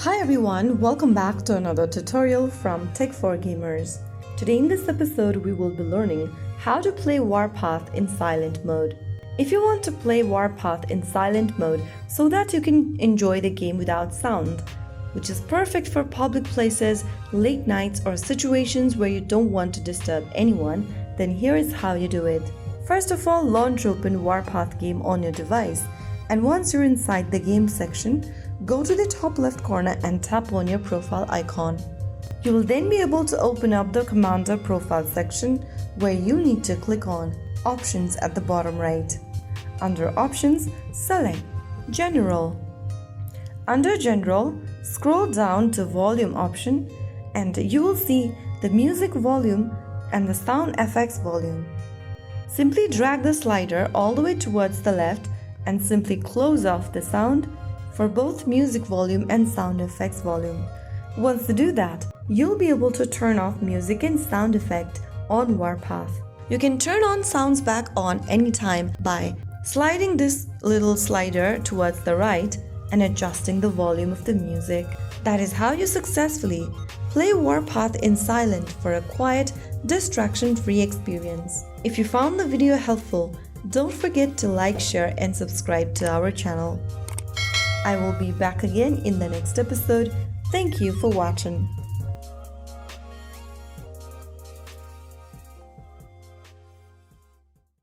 Hi everyone, welcome back to another tutorial from Tech for Gamers. Today in this episode we will be learning how to play Warpath in silent mode. If you want to play Warpath in silent mode so that you can enjoy the game without sound, which is perfect for public places, late nights or situations where you don't want to disturb anyone, then here is how you do it. First of all, launch open Warpath game on your device, and once you're inside the game section, go to the top left corner and tap on your profile icon. You will then be able to open up the Commander profile section where you need to click on Options at the bottom right. Under Options, select General. Under General, scroll down to Volume option and you will see the music volume and the sound effects volume. Simply drag the slider all the way towards the left and simply close off the sound for both music volume and sound effects volume. Once you do that, you'll be able to turn off music and sound effect on Warpath. You can turn on sounds back on anytime by sliding this little slider towards the right and adjusting the volume of the music. That is how you successfully play Warpath in silent for a quiet, distraction-free experience. If you found the video helpful, don't forget to like, share and subscribe to our channel. I will be back again in the next episode. Thank you for watching.